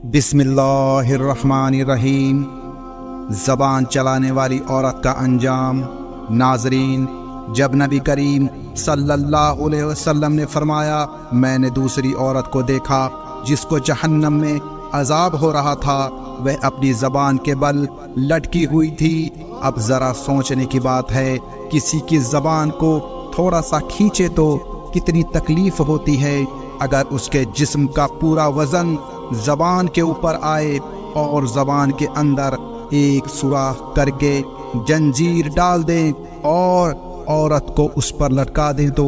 बिस्मिल्लाहिर्रहमानिर्रहीम। ज़बान चलाने वाली औरत का अंजाम। नाज़रीन, जब नबी करीम सल्लल्लाहु अलैहि वसल्लम ने फरमाया, मैंने दूसरी औरत को देखा जिसको जहन्नम में अजाब हो रहा था, वह अपनी ज़बान के बल लटकी हुई थी। अब ज़रा सोचने की बात है, किसी की ज़बान को थोड़ा सा खींचे तो कितनी तकलीफ़ होती है। अगर उसके जिस्म का पूरा वज़न ज़बान के ऊपर आए और ज़बान के अंदर एक सुराख करके जंजीर डाल दें और औरत को उस पर लटका दें तो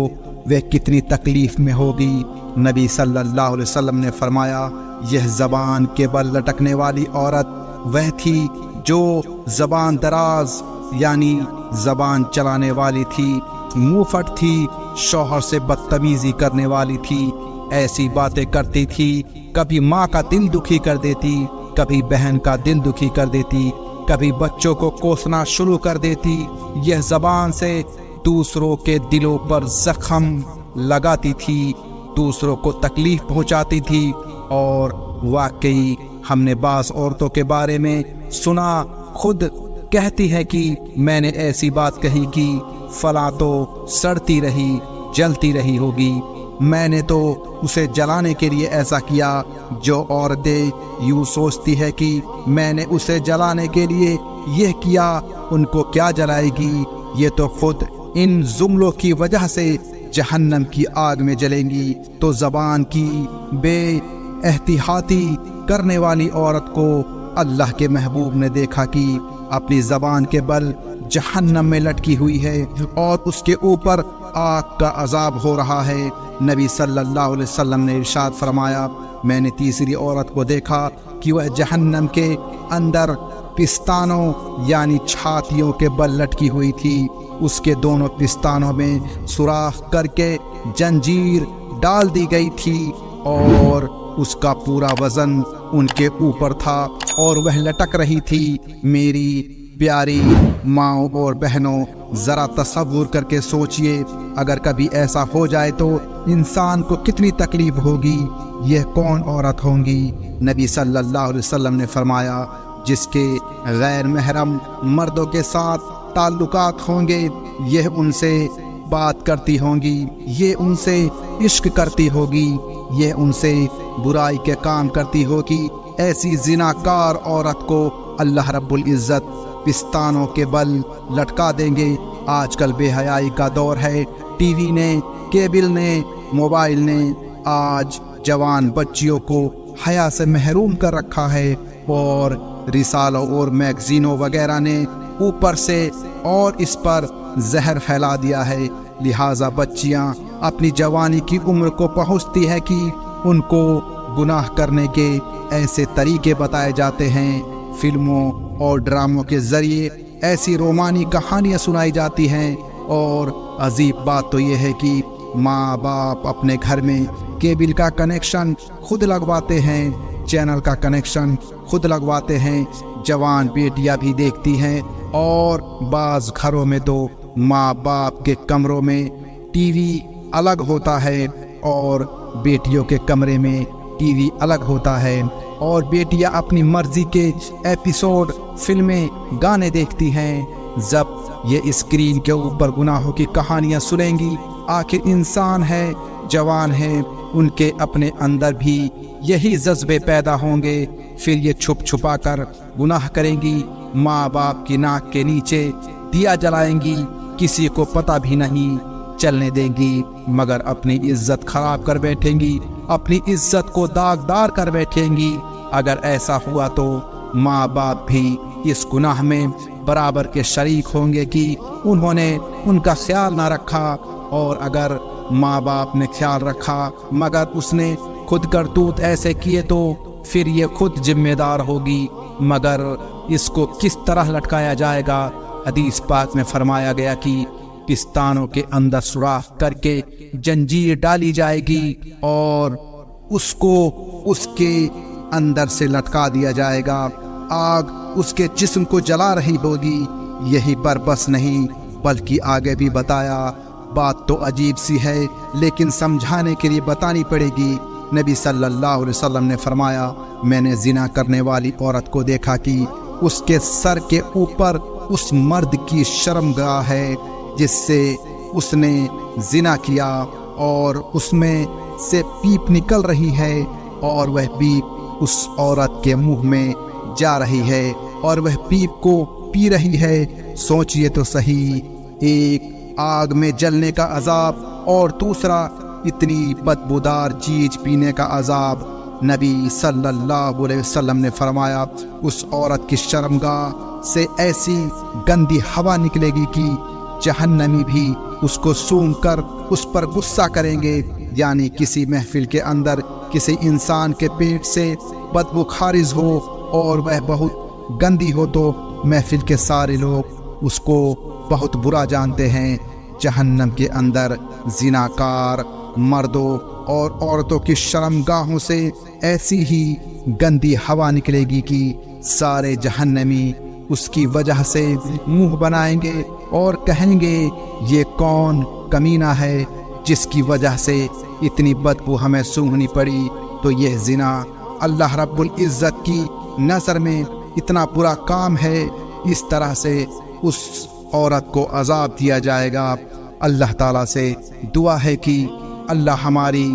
वह कितनी तकलीफ़ में होगी। नबी सल्लल्लाहु अलैहि वसल्लम ने फरमाया, यह ज़बान के बल लटकने वाली औरत वह थी जो ज़बान दराज यानी ज़बान चलाने वाली थी, मुँहफट थी, शौहर से बदतमीज़ी करने वाली थी, ऐसी बातें करती थी, कभी माँ का दिल दुखी कर देती, कभी बहन का दिल दुखी कर देती, कभी बच्चों को कोसना शुरू कर देती। यह ज़बान से दूसरों के दिलों पर ज़ख्म लगाती थी, दूसरों को तकलीफ़ पहुँचाती थी। और वाकई हमने बाज़ औरतों के बारे में सुना, खुद कहती है कि मैंने ऐसी बात कही कि फलां तो सड़ती रही, जलती रही होगी, मैंने तो उसे जलाने के लिए ऐसा किया। जो औरतें यूँ सोचती है कि मैंने उसे जलाने के लिए यह किया, उनको क्या जलाएगी, ये तो खुद इन जुमलों की वजह से जहन्नम की आग में जलेंगी। तो ज़बान की बेएहतियाती करने वाली औरत को अल्लाह के महबूब ने देखा कि अपनी ज़बान के बल जहन्नम में लटकी हुई है और उसके ऊपर आग का अजाब हो रहा है। नबी सल्लल्लाहु अलैहि वसल्लम ने इरशाद फरमाया, मैंने तीसरी औरत को देखा कि वह जहन्नम के अंदर पिस्तानों यानी छातियों के बल लटकी हुई थी। उसके दोनों पिस्तानों में सुराख करके जंजीर डाल दी गई थी और उसका पूरा वज़न उनके ऊपर था और वह लटक रही थी। मेरी प्यारी माँओं और बहनों, ज़रा तसव्वुर करके सोचिए, अगर कभी ऐसा हो जाए तो इंसान को कितनी तकलीफ़ होगी। यह कौन औरत होंगी? नबी सल्लल्लाहु अलैहि वसल्लम ने फरमाया, जिसके गैर महरम मर्दों के साथ ताल्लुकात होंगे, यह उनसे बात करती होंगी, ये उनसे इश्क करती होगी, ये उनसे बुराई के काम करती होगी। ऐसी ज़िनाकार औरत को अल्लाह रब्बुल इज़्ज़त पिस्तानों के बल लटका देंगे। आजकल बेहयाई का दौर है। टीवी ने, केबल ने, मोबाइल ने आज जवान बच्चियों को हया से महरूम कर रखा है और रिसालों और मैगज़ीनों वगैरह ने ऊपर से और इस पर जहर फैला दिया है। लिहाजा बच्चियां अपनी जवानी की उम्र को पहुंचती है कि उनको गुनाह करने के ऐसे तरीके बताए जाते हैं। फिल्मों और ड्रामों के ज़रिए ऐसी रोमानी कहानियाँ सुनाई जाती हैं। और अजीब बात तो यह है कि माँ बाप अपने घर में केबल का कनेक्शन खुद लगवाते हैं, चैनल का कनेक्शन खुद लगवाते हैं, जवान बेटियां भी देखती हैं। और बाज़ घरों में तो माँ बाप के कमरों में टीवी अलग होता है और बेटियों के कमरे में टीवी अलग होता है और बेटियां अपनी मर्जी के एपिसोड, फिल्में, गाने देखती हैं। जब ये स्क्रीन के ऊपर गुनाहों की कहानियाँ सुनेंगी, आखिर इंसान है, जवान है, उनके अपने अंदर भी यही जज्बे पैदा होंगे। फिर ये छुप छुपा कर गुनाह करेंगी, माँ बाप की नाक के नीचे दिया जलाएंगी, किसी को पता भी नहीं चलने देंगी, मगर अपनी इज्जत खराब कर बैठेंगी, अपनी इज्जत को दागदार कर बैठेंगी। अगर ऐसा हुआ तो माँ बाप भी इस गुनाह में बराबर के शरीक होंगे कि उन्होंने उनका ख्याल ना रखा। और अगर माँ बाप ने ख्याल रखा मगर उसने खुद करतूत ऐसे किए तो फिर ये खुद जिम्मेदार होगी। मगर इसको किस तरह लटकाया जाएगा? हदीस पाक में फरमाया गया कि पिस्तानों के अंदर सुराख करके जंजीर डाली जाएगी और उसको उसके अंदर से लटका दिया जाएगा। आग उसके जिस्म को जला रही होगी। यही पर बस नहीं बल्कि आगे भी बताया, बात तो अजीब सी है लेकिन समझाने के लिए बतानी पड़ेगी। نبی صلی اللہ علیہ وسلم نے فرمایا، میں نے زنا کرنے والی عورت کو دیکھا کہ اس کے سر کے اوپر اس مرد کی شرمگاہ ہے جس سے اس نے زنا کیا، اور اس میں سے پیپ نکل رہی ہے، اور وہ پیپ اس عورت کے منہ میں جا رہی ہے اور وہ پیپ کو پی رہی ہے۔ سوچئے تو صحیح، ایک آگ میں جلنے کا عذاب اور دوسرا اتنی بدبودار چیز پینے کا عذاب۔ نبی صلی اللہ علیہ وسلم نے فرمایا، اس عورت کی شرمگاہ سے ایسی گندی ہوا نکلے گی کہ جہنمی بھی اس کو سونگھ کر اس پر غصہ کریں گے۔ یعنی کسی محفل کے اندر کسی انسان کے پیٹ سے بدبو خارج ہو اور وہ بہت گندی ہو تو محفل کے سارے لوگ اس کو بہت برا جانتے ہیں۔ جہنم کے اندر زناکار مردوں اور عورتوں کی شرمگاہوں سے ایسی ہی گندی ہوا نکلے گی کہ سارے جہنمی اس کی وجہ سے منہ بنائیں گے اور کہیں گے، یہ کون کمینہ ہے جس کی وجہ سے اتنی بدبو ہمیں سونگھنی پڑی۔ تو یہ زنا اللہ رب العزت کی نظر میں اتنا برا کام ہے، اس طرح سے اس عورت کو عذاب دیا جائے گا۔ اللہ تعالیٰ سے دعا ہے کہ اللہ ہماری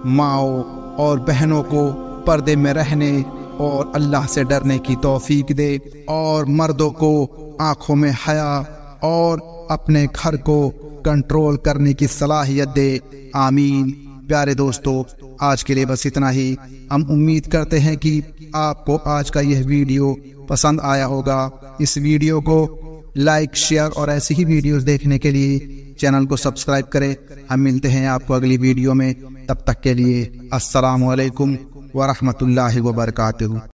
ماؤں اور بہنوں کو پردے میں رہنے اور اللہ سے ڈرنے کی توفیق دے، اور مردوں کو آنکھوں میں حیا اور اپنے گھر کو کنٹرول کرنے کی صلاحیت دے۔ آمین۔ پیارے دوستو، آج کے لیے بس اتنا ہی۔ ہم امید کرتے ہیں کہ آپ کو آج کا یہ ویڈیو پسند آیا ہوگا۔ اس ویڈیو کو لائک، شیئر اور ایسی ہی ویڈیوز دیکھنے کے لیے چینل کو سبسکرائب کریں۔ ہم ملتے ہیں آپ کو اگلی ویڈیو میں، تب تک کے لیے السلام علیکم ورحمۃ اللہ وبرکاتہ۔